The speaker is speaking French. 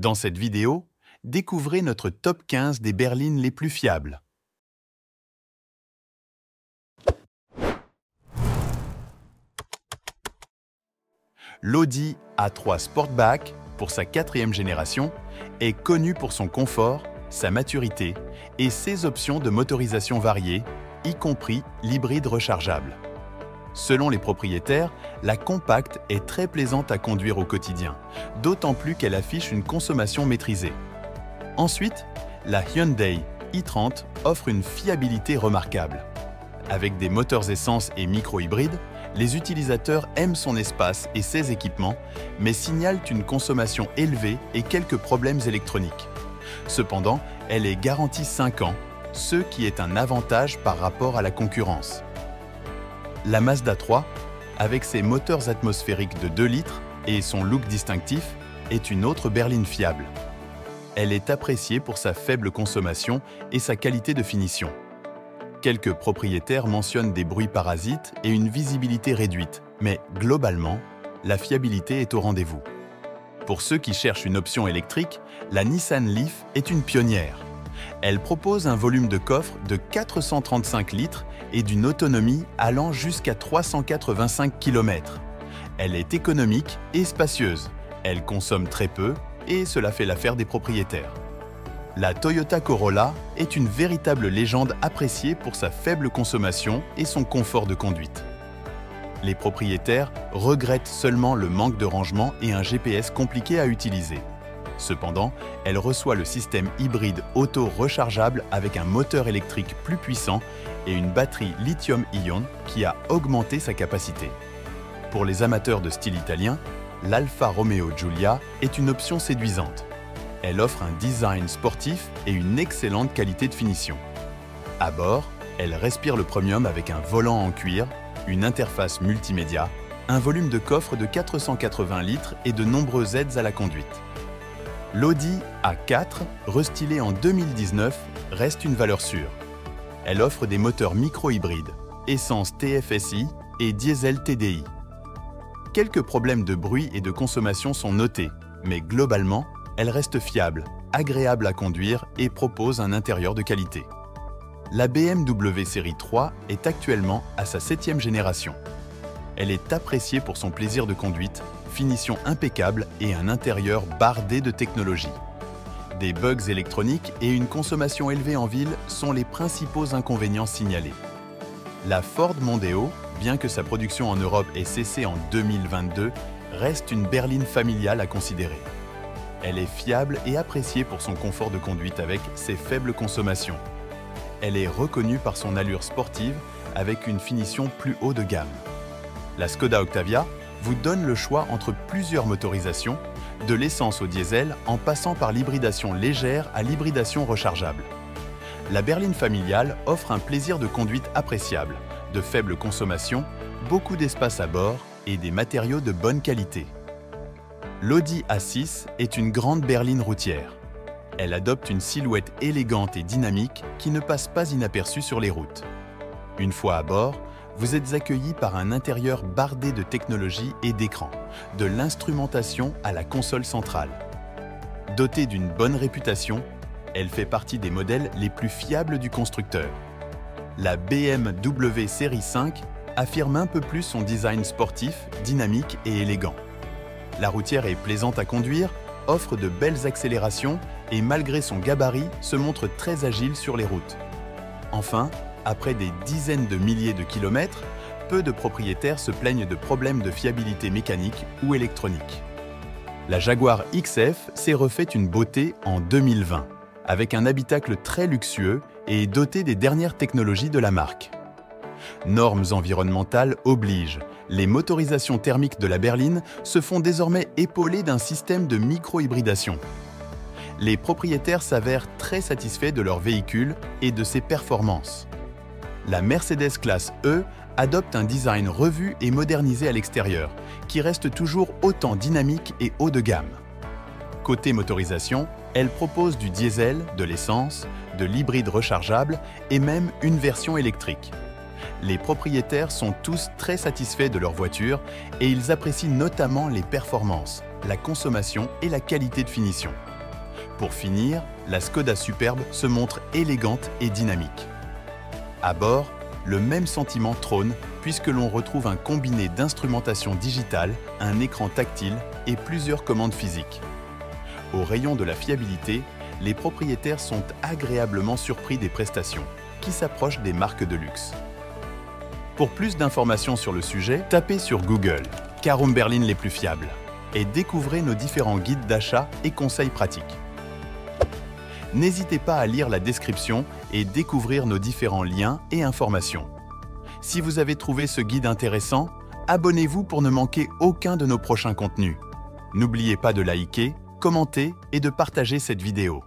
Dans cette vidéo, découvrez notre top 15 des berlines les plus fiables. L'Audi A3 Sportback, pour sa 4e génération, est connu pour son confort, sa maturité et ses options de motorisation variées, y compris l'hybride rechargeable. Selon les propriétaires, la compacte est très plaisante à conduire au quotidien, d'autant plus qu'elle affiche une consommation maîtrisée. Ensuite, la Hyundai i30 offre une fiabilité remarquable. Avec des moteurs essence et micro-hybrides, les utilisateurs aiment son espace et ses équipements, mais signalent une consommation élevée et quelques problèmes électroniques. Cependant, elle est garantie 5 ans, ce qui est un avantage par rapport à la concurrence. La Mazda 3, avec ses moteurs atmosphériques de 2 litres et son look distinctif, est une autre berline fiable. Elle est appréciée pour sa faible consommation et sa qualité de finition. Quelques propriétaires mentionnent des bruits parasites et une visibilité réduite, mais globalement, la fiabilité est au rendez-vous. Pour ceux qui cherchent une option électrique, la Nissan Leaf est une pionnière. Elle propose un volume de coffre de 435 litres et d'une autonomie allant jusqu'à 385 km. Elle est économique et spacieuse. Elle consomme très peu et cela fait l'affaire des propriétaires. La Toyota Corolla est une véritable légende appréciée pour sa faible consommation et son confort de conduite. Les propriétaires regrettent seulement le manque de rangement et un GPS compliqué à utiliser. Cependant, elle reçoit le système hybride auto-rechargeable avec un moteur électrique plus puissant et une batterie lithium-ion qui a augmenté sa capacité. Pour les amateurs de style italien, l'Alfa Romeo Giulia est une option séduisante. Elle offre un design sportif et une excellente qualité de finition. À bord, elle respire le premium avec un volant en cuir, une interface multimédia, un volume de coffre de 480 litres et de nombreuses aides à la conduite. L'Audi A4, restylée en 2019, reste une valeur sûre. Elle offre des moteurs micro-hybrides, essence TFSI et diesel TDI. Quelques problèmes de bruit et de consommation sont notés, mais globalement, elle reste fiable, agréable à conduire et propose un intérieur de qualité. La BMW série 3 est actuellement à sa 7e génération. Elle est appréciée pour son plaisir de conduite, finition impeccable et un intérieur bardé de technologie. Des bugs électroniques et une consommation élevée en ville sont les principaux inconvénients signalés. La Ford Mondeo, bien que sa production en Europe ait cessé en 2022, reste une berline familiale à considérer. Elle est fiable et appréciée pour son confort de conduite avec ses faibles consommations. Elle est reconnue par son allure sportive avec une finition plus haut de gamme. La Skoda Octavia vous donne le choix entre plusieurs motorisations, de l'essence au diesel en passant par l'hybridation légère à l'hybridation rechargeable. La berline familiale offre un plaisir de conduite appréciable, de faible consommation, beaucoup d'espace à bord et des matériaux de bonne qualité. L'Audi A6 est une grande berline routière. Elle adopte une silhouette élégante et dynamique qui ne passe pas inaperçue sur les routes. Une fois à bord, vous êtes accueilli par un intérieur bardé de technologie et d'écrans, de l'instrumentation à la console centrale. Dotée d'une bonne réputation, elle fait partie des modèles les plus fiables du constructeur. La BMW série 5 affirme un peu plus son design sportif, dynamique et élégant. La routière est plaisante à conduire, offre de belles accélérations et malgré son gabarit, se montre très agile sur les routes. Enfin, après des dizaines de milliers de kilomètres, peu de propriétaires se plaignent de problèmes de fiabilité mécanique ou électronique. La Jaguar XF s'est refaite une beauté en 2020, avec un habitacle très luxueux et doté des dernières technologies de la marque. Normes environnementales obligent, les motorisations thermiques de la berline se font désormais épauler d'un système de micro-hybridation. Les propriétaires s'avèrent très satisfaits de leur véhicule et de ses performances. La Mercedes classe E adopte un design revu et modernisé à l'extérieur, qui reste toujours autant dynamique et haut de gamme. Côté motorisation, elle propose du diesel, de l'essence, de l'hybride rechargeable et même une version électrique. Les propriétaires sont tous très satisfaits de leur voiture et ils apprécient notamment les performances, la consommation et la qualité de finition. Pour finir, la Škoda Superbe se montre élégante et dynamique. À bord, le même sentiment trône puisque l'on retrouve un combiné d'instrumentation digitale, un écran tactile et plusieurs commandes physiques. Au rayon de la fiabilité, les propriétaires sont agréablement surpris des prestations, qui s'approchent des marques de luxe. Pour plus d'informations sur le sujet, tapez sur Google « Caroom Berlin les plus fiables » et découvrez nos différents guides d'achat et conseils pratiques. N'hésitez pas à lire la description et découvrir nos différents liens et informations. Si vous avez trouvé ce guide intéressant, abonnez-vous pour ne manquer aucun de nos prochains contenus. N'oubliez pas de liker, commenter et de partager cette vidéo.